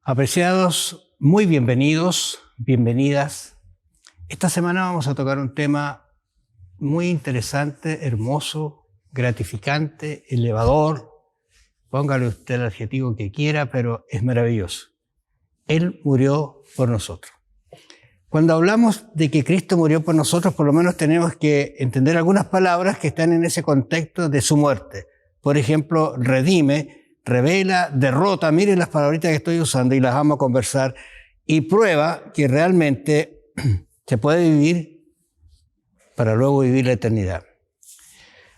Apreciados, muy bienvenidos, bienvenidas. Esta semana vamos a tocar un tema muy interesante, hermoso, gratificante, elevador. Póngale usted el adjetivo que quiera, pero es maravilloso. Él murió por nosotros. Cuando hablamos de que Cristo murió por nosotros, por lo menos tenemos que entender algunas palabras que están en ese contexto de su muerte. Por ejemplo, redime, revela, derrota, miren las palabritas que estoy usando y las vamos a conversar, y prueba que realmente se puede vivir para luego vivir la eternidad.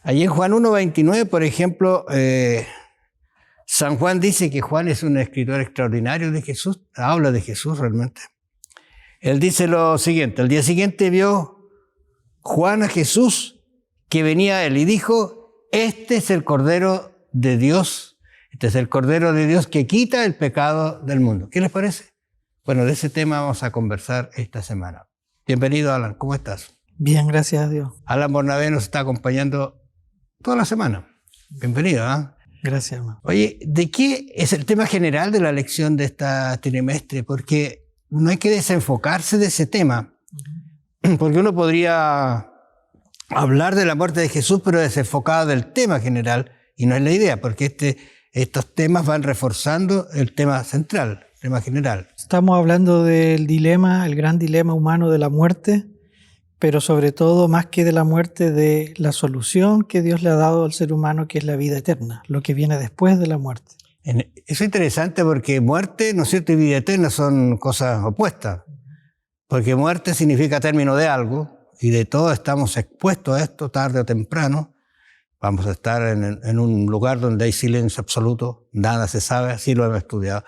Allí en Juan 1:29, por ejemplo, San Juan dice que Juan es un escritor extraordinario de Jesús, habla de Jesús realmente. Él dice lo siguiente: el día siguiente vio Juan a Jesús que venía a él y dijo: este es el Cordero de Dios. Este es el Cordero de Dios que quita el pecado del mundo. ¿Qué les parece? Bueno, de ese tema vamos a conversar esta semana. Bienvenido, Alan. ¿Cómo estás? Bien, gracias a Dios. Alan Bornabé nos está acompañando toda la semana. Bienvenido, ¿eh? Gracias, hermano. Oye, ¿de qué es el tema general de la lección de esta trimestre? Porque no hay que desenfocarse de ese tema. Porque uno podría hablar de la muerte de Jesús, pero desenfocado del tema general. Y no es la idea, porque estos temas van reforzando el tema central, el tema general. Estamos hablando del dilema, el gran dilema humano de la muerte, pero sobre todo, más que de la muerte, de la solución que Dios le ha dado al ser humano, que es la vida eterna, lo que viene después de la muerte. Eso es interesante porque muerte, ¿no es cierto?, y vida eterna son cosas opuestas. Porque muerte significa término de algo, y de todo estamos expuestos a esto tarde o temprano. Vamos a estar en un lugar donde hay silencio absoluto, nada se sabe, así lo hemos estudiado.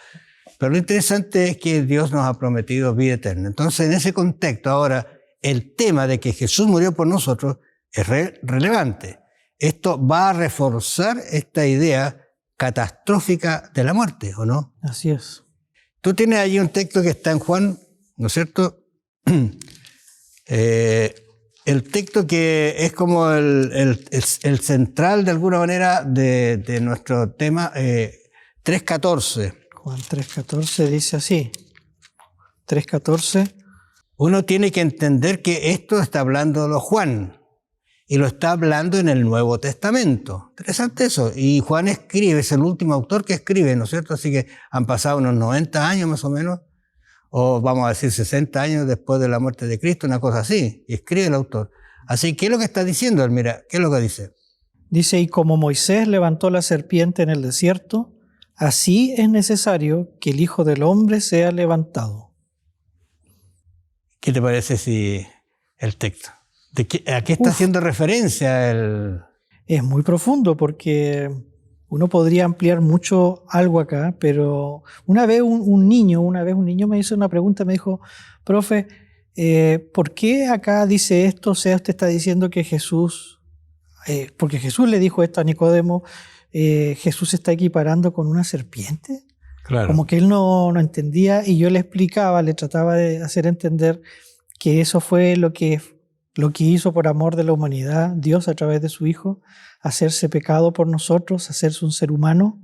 Pero lo interesante es que Dios nos ha prometido vida eterna. Entonces, en ese contexto, ahora, el tema de que Jesús murió por nosotros es relevante. Esto va a reforzar esta idea catastrófica de la muerte, ¿o no? Así es. Tú tienes allí un texto que está en Juan, ¿no es cierto? El texto que es como el central de alguna manera de nuestro tema, 3:14. Juan 3:14 dice así. 3:14. Uno tiene que entender que esto está hablando de Juan y lo está hablando en el Nuevo Testamento. Interesante eso. Y Juan escribe, es el último autor que escribe, ¿no es cierto? Así que han pasado unos 90 años más o menos, o vamos a decir 60 años después de la muerte de Cristo, una cosa así, y escribe el autor. Así, ¿qué es lo que está diciendo él? Mira, ¿qué es lo que dice? Dice, y como Moisés levantó la serpiente en el desierto, así es necesario que el Hijo del Hombre sea levantado. ¿Qué te parece si el texto? ¿A qué está haciendo referencia el...? Es muy profundo porque uno podría ampliar mucho algo acá, pero una vez un niño me hizo una pregunta, me dijo, profe, ¿por qué acá dice esto? O sea, usted está diciendo que Jesús, porque Jesús le dijo esto a Nicodemo, Jesús se está equiparando con una serpiente. Claro. Como que él no entendía, y yo le explicaba, le trataba de hacer entender que eso fue lo que hizo por amor de la humanidad, Dios a través de su Hijo, hacerse pecado por nosotros, hacerse un ser humano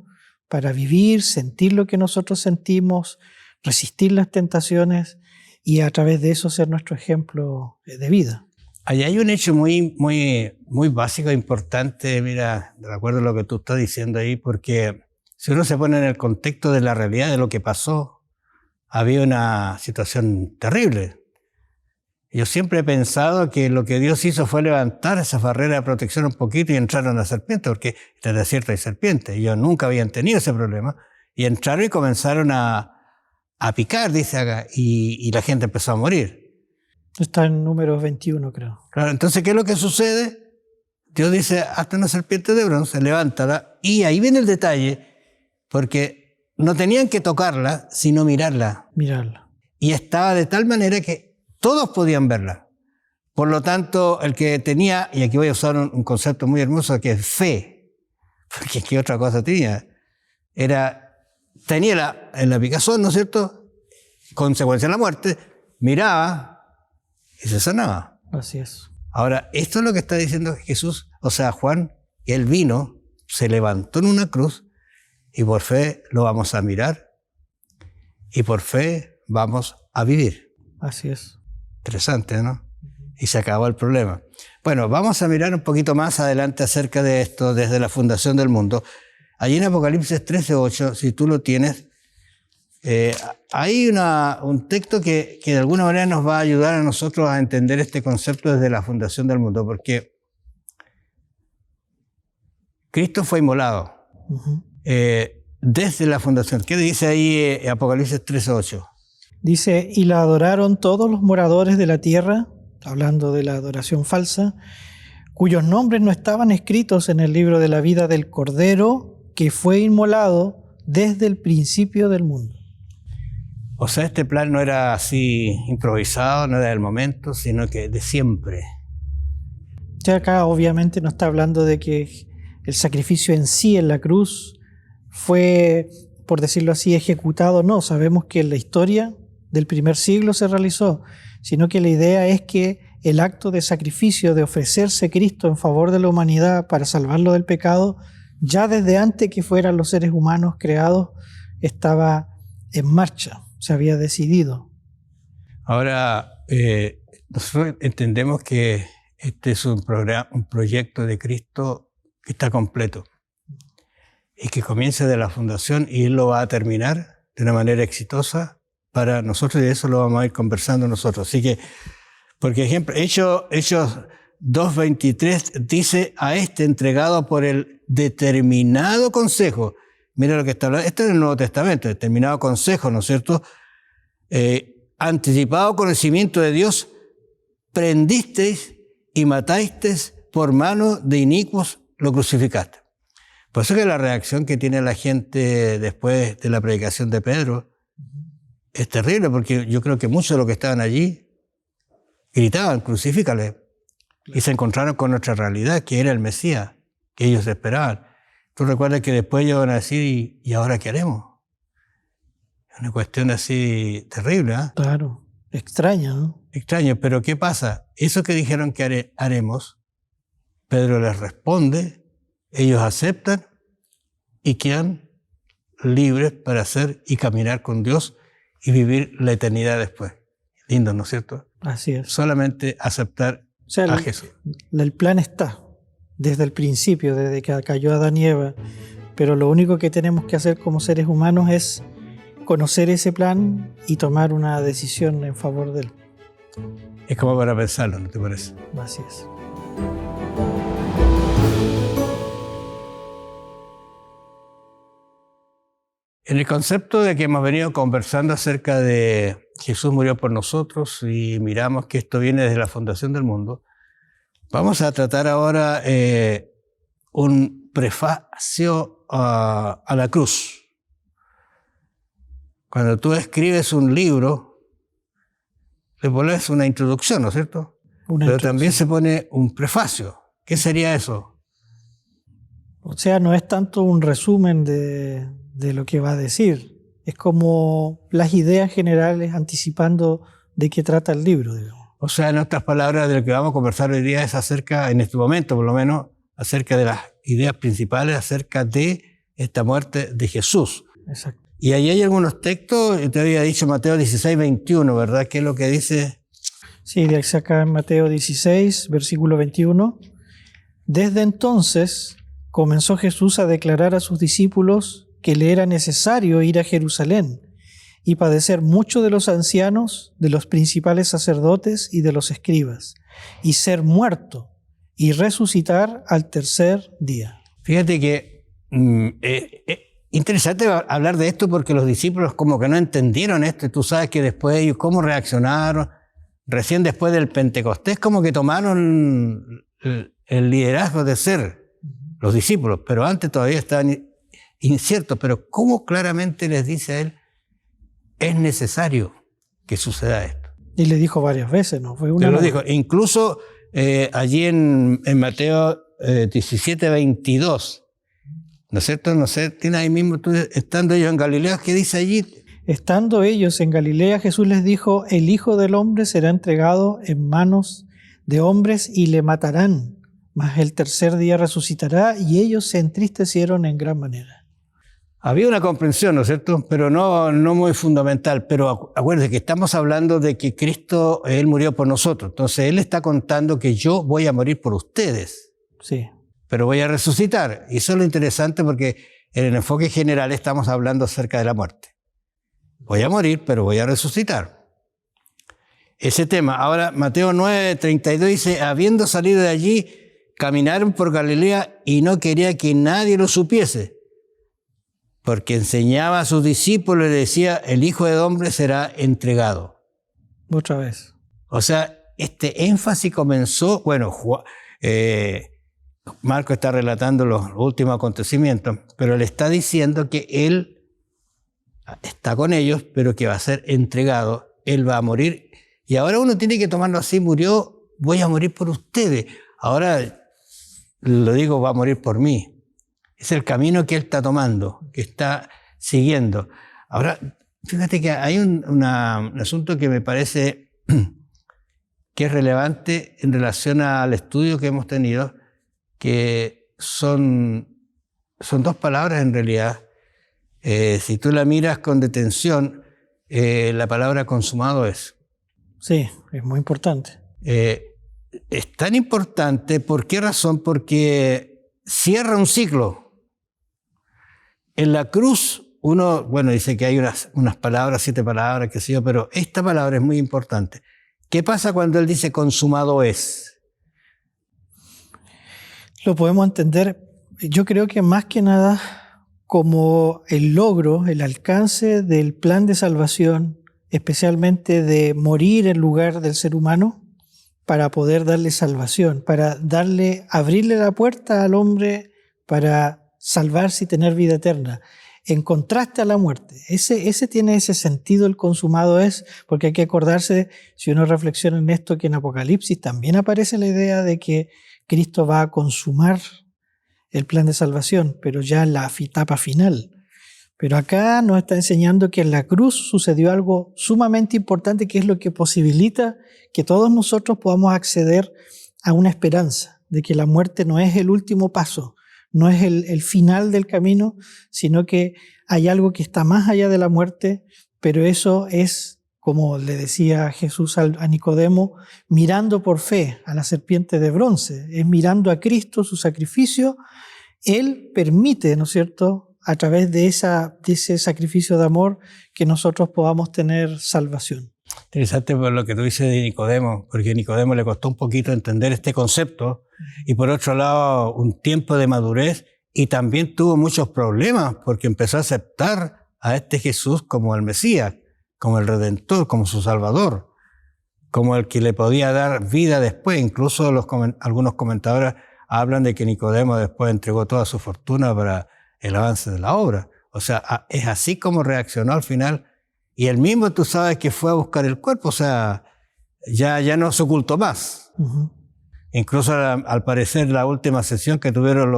para vivir, sentir lo que nosotros sentimos, resistir las tentaciones y a través de eso ser nuestro ejemplo de vida. Ahí hay un hecho muy básico e importante, mira, de acuerdo a lo que tú estás diciendo ahí, porque si uno se pone en el contexto de la realidad de lo que pasó, había una situación terrible. Yo siempre he pensado que lo que Dios hizo fue levantar esa barrera de protección un poquito y entraron las serpientes, porque en el desierto hay serpientes. Ellos nunca habían tenido ese problema. Y entraron y comenzaron a picar, dice acá, y la gente empezó a morir. Está en Números 21, creo. Claro, entonces, ¿qué es lo que sucede? Dios dice, hasta una serpiente de bronce, levántala. Y ahí viene el detalle, porque no tenían que tocarla, sino mirarla. Mirarla. Y estaba de tal manera que todos podían verla. Por lo tanto, el que tenía, y aquí voy a usar un concepto muy hermoso, que es fe, porque ¿qué otra cosa tenía? Tenía en la picazón, ¿no es cierto?, consecuencia de la muerte, miraba y se sanaba. Así es. Ahora, esto es lo que está diciendo Jesús, o sea, Juan, él vino, se levantó en una cruz y por fe lo vamos a mirar y por fe vamos a vivir. Así es. Interesante, ¿no? Y se acabó el problema. Bueno, vamos a mirar un poquito más adelante acerca de esto desde la fundación del mundo. Allí en Apocalipsis 13:8, si tú lo tienes, hay un texto que de alguna manera nos va a ayudar a nosotros a entender este concepto desde la fundación del mundo, porque Cristo fue inmolado desde la fundación. ¿Qué dice ahí Apocalipsis 13:8? Dice, y la adoraron todos los moradores de la tierra, hablando de la adoración falsa, cuyos nombres no estaban escritos en el libro de la vida del Cordero que fue inmolado desde el principio del mundo. O sea, este plan no era así improvisado, no era del momento, sino que de siempre. Ya acá obviamente no está hablando de que el sacrificio en sí en la cruz fue, por decirlo así, ejecutado. No, sabemos que en la historia del primer siglo se realizó, sino que la idea es que el acto de sacrificio, de ofrecerse Cristo en favor de la humanidad para salvarlo del pecado, ya desde antes que fueran los seres humanos creados, estaba en marcha, se había decidido. Ahora, nosotros entendemos que este es un proyecto de Cristo que está completo y que comienza de la fundación y Él lo va a terminar de una manera exitosa para nosotros, y de eso lo vamos a ir conversando nosotros. Así que, por ejemplo, Hechos 2:23 dice, a este entregado por el determinado consejo. Mira lo que está hablando, esto es el Nuevo Testamento, determinado consejo, ¿no es cierto? Anticipado conocimiento de Dios, prendisteis y matasteis por mano de inicuos, lo crucificaste. Por eso que la reacción que tiene la gente después de la predicación de Pedro es terrible, porque yo creo que muchos de los que estaban allí gritaban, crucifícale, y se encontraron con nuestra realidad, que era el Mesías, que ellos esperaban. Tú recuerdas que después ellos van a decir, ¿y ahora qué haremos? Es una cuestión así terrible, ¿eh? Claro, extraña, ¿no? Extraño, pero ¿qué pasa? Eso que dijeron que haremos, Pedro les responde, ellos aceptan y quedan libres para hacer y caminar con Dios y vivir la eternidad después. Lindo, ¿no es cierto? Así es. Solamente aceptar a Jesús. El plan está desde el principio, desde que cayó Adán y Eva, pero lo único que tenemos que hacer como seres humanos es conocer ese plan y tomar una decisión en favor de él. Es como para pensarlo, ¿no te parece? Así es. En el concepto de que hemos venido conversando acerca de Jesús murió por nosotros y miramos que esto viene desde la fundación del mundo, vamos a tratar ahora un prefacio a la cruz. Cuando tú escribes un libro, le pones una introducción, ¿no es cierto? Pero también se pone un prefacio. ¿Qué sería eso? O sea, no es tanto un resumen de lo que va a decir. Es como las ideas generales anticipando de qué trata el libro, digamos. O sea, en otras palabras, de lo que vamos a conversar hoy día es acerca, en este momento por lo menos, acerca de las ideas principales, acerca de esta muerte de Jesús. Exacto. Y ahí hay algunos textos, te había dicho Mateo 16:21, ¿verdad? ¿Qué es lo que dice? Sí, de acá en Mateo 16, versículo 21. Desde entonces comenzó Jesús a declarar a sus discípulos que le era necesario ir a Jerusalén y padecer mucho de los ancianos, de los principales sacerdotes y de los escribas, y ser muerto y resucitar al tercer día. Fíjate que interesante hablar de esto porque los discípulos como que no entendieron esto. Tú sabes que después ellos cómo reaccionaron, recién después del Pentecostés, como que tomaron el liderazgo de ser los discípulos, pero antes todavía estaban inciertos, pero ¿cómo claramente les dice a él, es necesario que suceda esto? Y le dijo varias veces, ¿no? Fue una. Te lo dijo. Incluso allí en Mateo 17, 22, ¿no es cierto? No sé, tiene ahí mismo, estando ellos en Galilea, ¿qué dice allí? Estando ellos en Galilea, Jesús les dijo, el Hijo del Hombre será entregado en manos de hombres y le matarán, mas el tercer día resucitará, y ellos se entristecieron en gran manera. Había una comprensión, ¿no es cierto? Pero no muy fundamental. Pero acuérdense que estamos hablando de que Cristo, Él murió por nosotros. Entonces Él está contando que yo voy a morir por ustedes. Sí. Pero voy a resucitar. Y eso es lo interesante porque en el enfoque general estamos hablando acerca de la muerte. Voy a morir, pero voy a resucitar. Ese tema. Ahora, Mateo 9, 32 dice, habiendo salido de allí, caminaron por Galilea y no quería que nadie lo supiese, porque enseñaba a sus discípulos y decía, el Hijo del Hombre será entregado. Otra vez. O sea, este énfasis comenzó, bueno, Marco está relatando los últimos acontecimientos, pero él está diciendo que él está con ellos, pero que va a ser entregado, él va a morir. Y ahora uno tiene que tomarlo así, murió, voy a morir por ustedes. Ahora, lo digo, va a morir por mí. Es el camino que él está tomando, que está siguiendo. Ahora, fíjate que hay un asunto que me parece que es relevante en relación al estudio que hemos tenido, que son dos palabras en realidad. Si tú la miras con detención, la palabra consumado es. Sí, es muy importante. Es tan importante, ¿por qué razón? Porque cierra un ciclo. En la cruz, uno, bueno, dice que hay unas palabras, 7 palabras, qué sé yo, pero esta palabra es muy importante. ¿Qué pasa cuando él dice consumado es? Lo podemos entender, yo creo que más que nada como el logro, el alcance del plan de salvación, especialmente de morir en lugar del ser humano, para poder darle salvación, para abrirle la puerta al hombre para salvarse y tener vida eterna, en contraste a la muerte. Ese tiene ese sentido, el consumado es, porque hay que acordarse, si uno reflexiona en esto, que en Apocalipsis también aparece la idea de que Cristo va a consumar el plan de salvación, pero ya en la etapa final. Pero acá nos está enseñando que en la cruz sucedió algo sumamente importante, que es lo que posibilita que todos nosotros podamos acceder a una esperanza, de que la muerte no es el último paso, no es el final del camino, sino que hay algo que está más allá de la muerte, pero eso es, como le decía Jesús a Nicodemo, mirando por fe a la serpiente de bronce, es mirando a Cristo, su sacrificio. Él permite, ¿no es cierto?, a través de ese sacrificio de amor, que nosotros podamos tener salvación. Interesante por lo que tú dices de Nicodemo, porque a Nicodemo le costó un poquito entender este concepto, y por otro lado un tiempo de madurez, y también tuvo muchos problemas porque empezó a aceptar a este Jesús como el Mesías, como el Redentor, como su Salvador, como el que le podía dar vida después. Incluso algunos comentadores hablan de que Nicodemo después entregó toda su fortuna para el avance de la obra. O sea, es así como reaccionó al final. Y él mismo, tú sabes, que fue a buscar el cuerpo, o sea, ya no se ocultó más. Uh-huh. Incluso al parecer la última sesión que tuvieron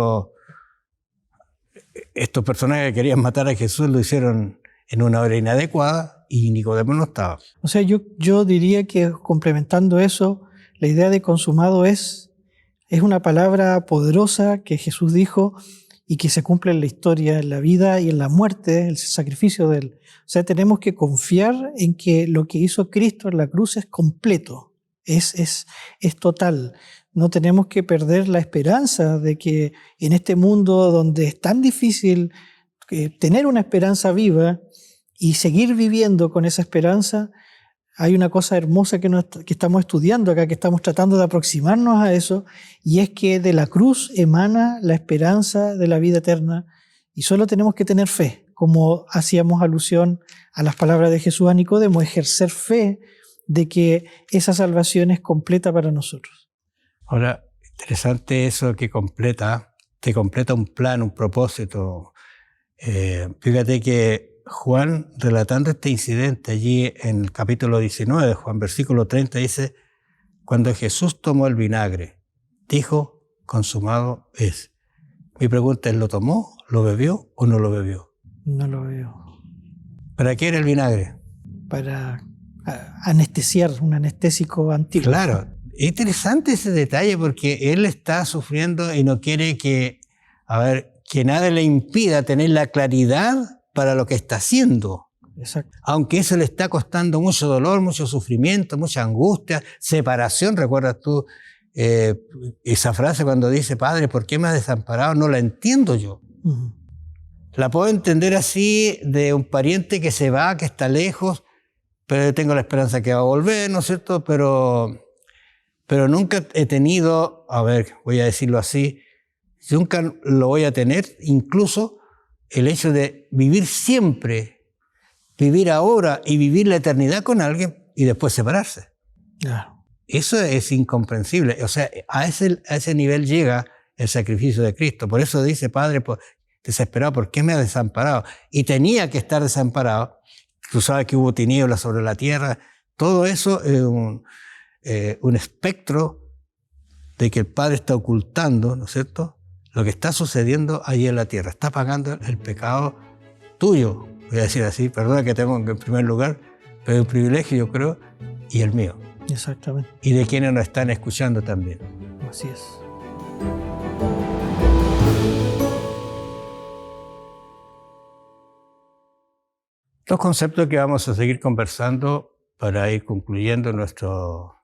estos personajes que querían matar a Jesús lo hicieron en una hora inadecuada y Nicodemo no estaba. O sea, yo diría que, complementando eso, la idea de consumado es una palabra poderosa que Jesús dijo y que se cumple en la historia, en la vida y en la muerte, el sacrificio de Él. O sea, tenemos que confiar en que lo que hizo Cristo en la cruz es completo, es total. No tenemos que perder la esperanza de que en este mundo donde es tan difícil tener una esperanza viva y seguir viviendo con esa esperanza, hay una cosa hermosa que estamos estudiando acá, que estamos tratando de aproximarnos a eso, y es que de la cruz emana la esperanza de la vida eterna, y solo tenemos que tener fe, como hacíamos alusión a las palabras de Jesús a Nicodemo, ejercer fe de que esa salvación es completa para nosotros. Ahora, interesante eso que te completa un plan, un propósito. Fíjate que Juan, relatando este incidente allí en el capítulo 19 de Juan, versículo 30, dice: cuando Jesús tomó el vinagre, dijo: consumado es. Mi pregunta es: ¿lo tomó, lo bebió o no lo bebió? No lo veo. ¿Para qué era el vinagre? Para anestesiar, un anestésico antiguo. Claro, es interesante ese detalle porque él está sufriendo y no quiere que nada le impida tener la claridad para lo que está haciendo. Exacto. Aunque eso le está costando mucho dolor, mucho sufrimiento, mucha angustia, separación. ¿Recuerdas tú esa frase cuando dice: Padre, ¿por qué me has desamparado? No la entiendo yo. Uh-huh. La puedo entender así de un pariente que se va, que está lejos, pero tengo la esperanza que va a volver, ¿no es cierto? Pero nunca he tenido, voy a decirlo así, nunca lo voy a tener, incluso el hecho de vivir siempre, vivir ahora y vivir la eternidad con alguien y después separarse. Claro. Eso es incomprensible. O sea, a ese nivel llega el sacrificio de Cristo. Por eso dice: Padre, desesperado, ¿por qué me has desamparado? Y tenía que estar desamparado. Tú sabes que hubo tinieblas sobre la tierra. Todo eso es un espectro de que el Padre está ocultando, ¿no es cierto?, lo que está sucediendo allí en la tierra. Está pagando el pecado tuyo, voy a decir así, perdona que tengo en primer lugar, pero el privilegio, yo creo, y el mío. Exactamente. Y de quienes nos están escuchando también. Así es. Dos conceptos que vamos a seguir conversando para ir concluyendo nuestro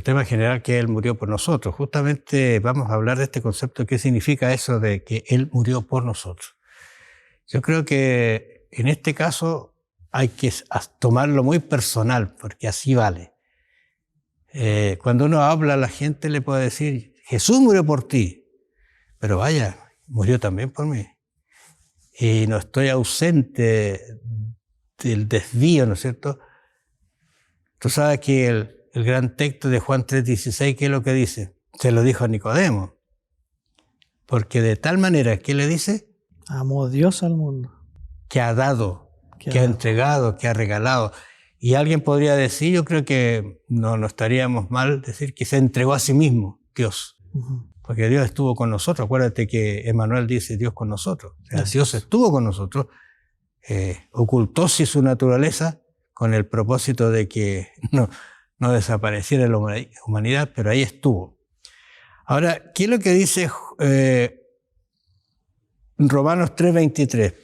tema general, que Él murió por nosotros. Justamente vamos a hablar de este concepto: ¿qué significa eso de que Él murió por nosotros? Yo creo que en este caso hay que tomarlo muy personal, porque así vale. Cuando uno habla, la gente le puede decir: Jesús murió por ti, pero vaya, murió también por mí. Y no estoy ausente del desvío, ¿no es cierto? Tú sabes que el gran texto de Juan 3:16, ¿qué es lo que dice? Se lo dijo a Nicodemo. Porque de tal manera, ¿qué le dice? Amó Dios al mundo. Que ha dado, que ha entregado, que ha regalado. Y alguien podría decir, yo creo que no estaríamos mal decir que se entregó a sí mismo, Dios. Uh-huh. Porque Dios estuvo con nosotros. Acuérdate que Emmanuel dice: Dios con nosotros. O sea, Dios estuvo con nosotros, ocultó sí su naturaleza con el propósito de que no desapareciera la humanidad, pero ahí estuvo. Ahora, ¿qué es lo que dice Romanos 3:23?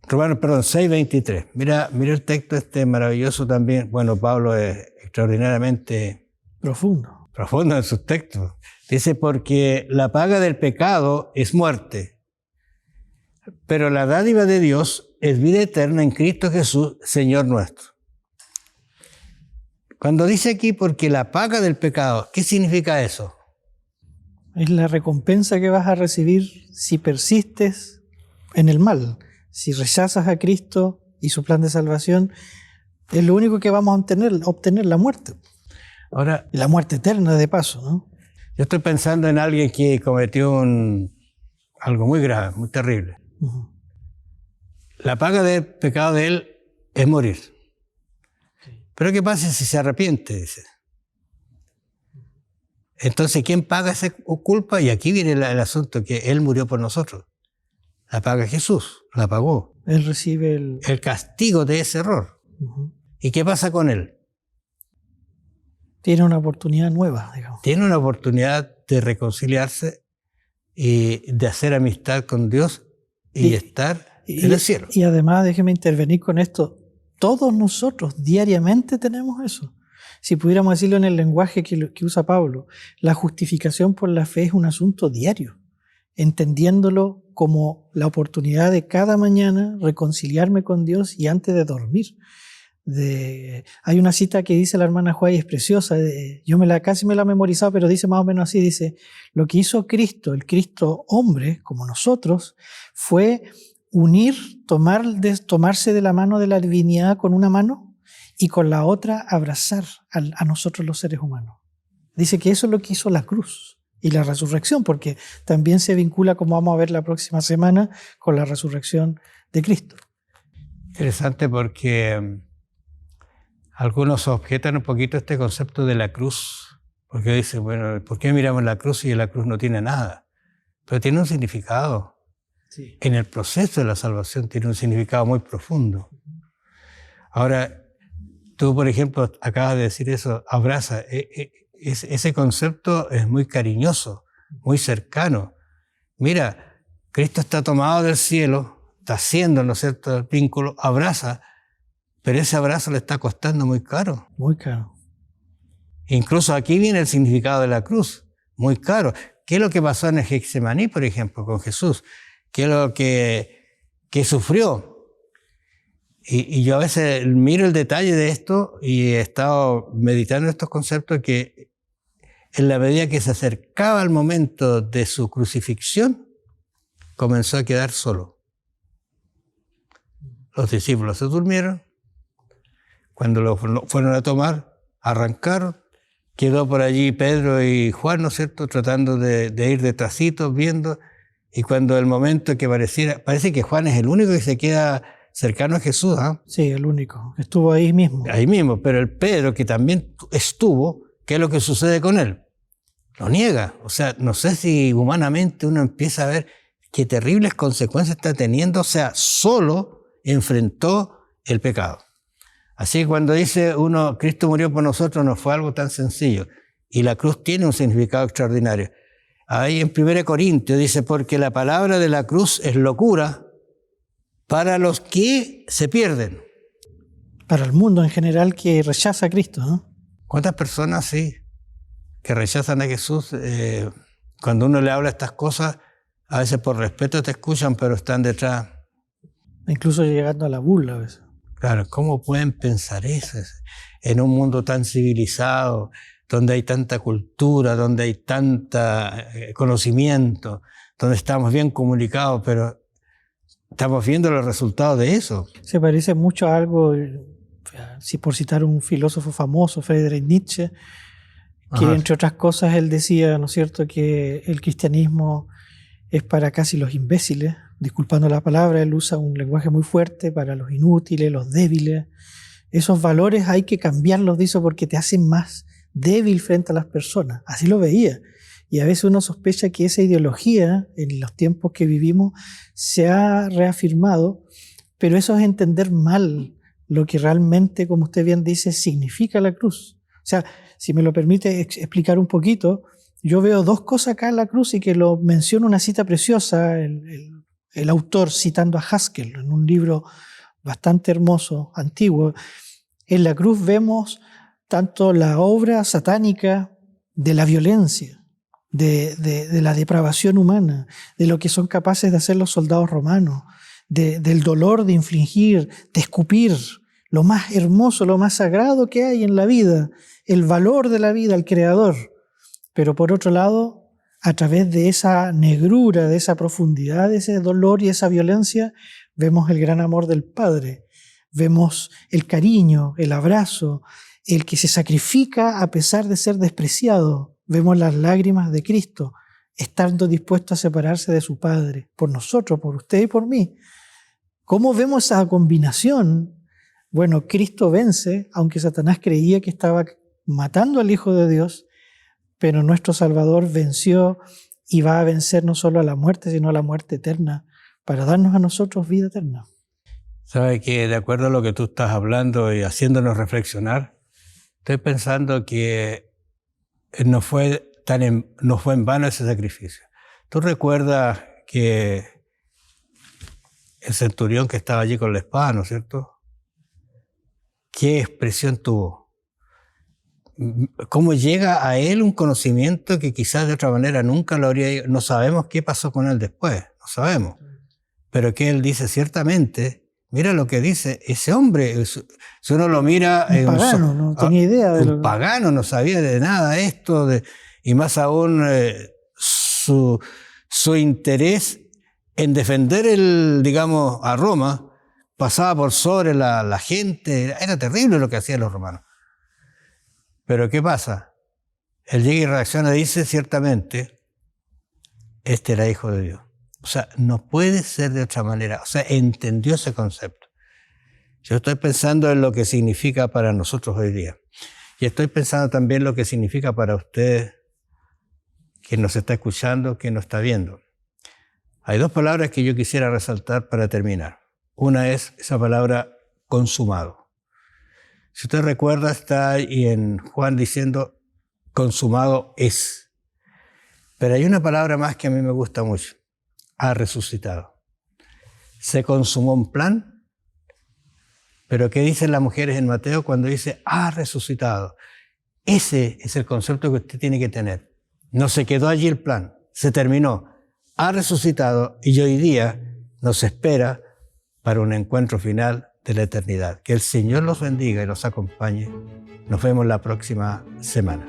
Romanos, 6:23. Mira el texto este maravilloso también. Bueno, Pablo es extraordinariamente profundo en sus textos. Dice: porque la paga del pecado es muerte, pero la dádiva de Dios es vida eterna en Cristo Jesús, Señor nuestro. Cuando dice aquí: porque la paga del pecado, ¿qué significa eso? Es la recompensa que vas a recibir si persistes en el mal. Si rechazas a Cristo y su plan de salvación, es lo único que vamos a obtener la muerte. Ahora, la muerte eterna, de paso, ¿no? Yo estoy pensando en alguien que cometió algo muy grave, muy terrible. Uh-huh. La paga del pecado de él es morir. Sí. Pero ¿qué pasa si se arrepiente? Dice. Entonces, ¿quién paga esa culpa? Y aquí viene el asunto, que Él murió por nosotros. La paga Jesús, la pagó. Él recibe el castigo de ese error. Uh-huh. ¿Y qué pasa con Él? Tiene una oportunidad nueva, digamos. Tiene una oportunidad de reconciliarse y de hacer amistad con Dios y estar en el cielo. Y además, déjeme intervenir con esto, todos nosotros diariamente tenemos eso. Si pudiéramos decirlo en el lenguaje que usa Pablo, la justificación por la fe es un asunto diario, entendiéndolo como la oportunidad de cada mañana reconciliarme con Dios y antes de dormir. Hay una cita que dice la hermana Juárez, es preciosa, casi me la he memorizado, pero dice más o menos así, dice: lo que hizo Cristo, el Cristo hombre, como nosotros, fue tomarse de la mano de la divinidad con una mano y con la otra abrazar a nosotros los seres humanos. Dice que eso es lo que hizo la cruz. y la resurrección, porque también se vincula, como vamos a ver la próxima semana, con la resurrección de Cristo. Interesante porque algunos objetan un poquito este concepto de la cruz, porque dicen, bueno, ¿por qué miramos la cruz y la cruz no tiene nada? Pero tiene un significado. Sí. En el proceso de la salvación tiene un significado muy profundo. Ahora, tú, por ejemplo, acabas de decir eso, abraza. Ese concepto es muy cariñoso, muy cercano. Mira, Cristo está tomado del cielo, está haciendo, ¿no es cierto?, el vínculo, abraza, pero ese abrazo le está costando muy caro. Muy caro. Incluso aquí viene el significado de la cruz, muy caro. ¿Qué es lo que pasó en el Getsemaní, por ejemplo, con Jesús? ¿Qué es lo que sufrió? Y yo a veces miro el detalle de esto y he estado meditando estos conceptos que en la medida que se acercaba el momento de su crucifixión, comenzó a quedar solo. Los discípulos se durmieron, cuando lo fueron a tomar, arrancaron, quedó por allí Pedro y Juan, ¿no es cierto?, tratando de ir detrásito, viendo, y cuando el momento que parece que Juan es el único que se queda cercano a Jesús, ¿ah? Sí, el único. Estuvo ahí mismo. Ahí mismo, pero el Pedro, que también estuvo, ¿qué es lo que sucede con él? Lo niega. O sea, no sé si humanamente uno empieza a ver qué terribles consecuencias está teniendo. O sea, solo enfrentó el pecado. Así que cuando dice uno, Cristo murió por nosotros, no fue algo tan sencillo. Y la cruz tiene un significado extraordinario. Ahí en 1 Corintios dice, porque la palabra de la cruz es locura para los que se pierden. Para el mundo en general que rechaza a Cristo, ¿no? ¿Cuántas personas, sí, que rechazan a Jesús? Cuando uno le habla estas cosas, a veces por respeto te escuchan, pero están detrás. Incluso llegando a la burla a veces. Claro, ¿cómo pueden pensar eso? En un mundo tan civilizado, donde hay tanta cultura, donde hay tanta conocimiento, donde estamos bien comunicados, pero estamos viendo los resultados de eso. Se parece mucho a algo, si por citar un filósofo famoso, Friedrich Nietzsche, que Ajá. entre otras cosas él decía, ¿no es cierto?, que el cristianismo es para casi los imbéciles, disculpando la palabra, él usa un lenguaje muy fuerte para los inútiles, los débiles. Esos valores hay que cambiarlos, dice, porque te hacen más débil frente a las personas. Así lo veía. Y a veces uno sospecha que esa ideología, en los tiempos que vivimos, se ha reafirmado, pero eso es entender mal lo que realmente, como usted bien dice, significa la cruz. O sea, si me lo permite explicar un poquito, yo veo dos cosas acá en la cruz y que lo menciona una cita preciosa, el autor citando a Haskell en un libro bastante hermoso, antiguo. En la cruz vemos tanto la obra satánica de la violencia, de la depravación humana, de lo que son capaces de hacer los soldados romanos, del dolor de infligir, de escupir, lo más hermoso, lo más sagrado que hay en la vida, el valor de la vida, el creador. Pero por otro lado, a través de esa negrura, de esa profundidad, de ese dolor y esa violencia, vemos el gran amor del Padre, vemos el cariño, el abrazo, el que se sacrifica a pesar de ser despreciado. Vemos las lágrimas de Cristo, estando dispuesto a separarse de su Padre, por nosotros, por usted y por mí. ¿Cómo vemos esa combinación? Bueno, Cristo vence, aunque Satanás creía que estaba matando al Hijo de Dios, pero nuestro Salvador venció y va a vencer no solo a la muerte, sino a la muerte eterna, para darnos a nosotros vida eterna. ¿Sabe que de acuerdo a lo que tú estás hablando y haciéndonos reflexionar, estoy pensando que no fue en vano ese sacrificio? ¿Tú recuerdas que el centurión que estaba allí con la espada, ¿no es cierto? ¿Qué expresión tuvo? ¿Cómo llega a él un conocimiento que quizás de otra manera nunca lo habría... No sabemos qué pasó con él después, no sabemos. Pero que él dice ciertamente, mira lo que dice ese hombre, si uno lo mira... Un pagano, no tenía idea de lo que... Un pagano, no sabía de nada esto, y más aún su interés en defender a Roma pasaba por sobre la gente. Era terrible lo que hacían los romanos. Pero ¿qué pasa? Él llega y reacciona y dice, ciertamente, este era hijo de Dios. O sea, no puede ser de otra manera. O sea, entendió ese concepto. Yo estoy pensando en lo que significa para nosotros hoy día. Y estoy pensando también lo que significa para usted, que nos está escuchando, que nos está viendo. Hay dos palabras que yo quisiera resaltar para terminar. Una es esa palabra consumado. Si usted recuerda, está ahí en Juan diciendo consumado es. Pero hay una palabra más que a mí me gusta mucho. Ha resucitado. Se consumó un plan, pero ¿qué dicen las mujeres en Mateo cuando dice ha resucitado? Ese es el concepto que usted tiene que tener. No se quedó allí el plan, se terminó. Ha resucitado y hoy día nos espera para un encuentro final de la eternidad. Que el Señor los bendiga y los acompañe. Nos vemos la próxima semana.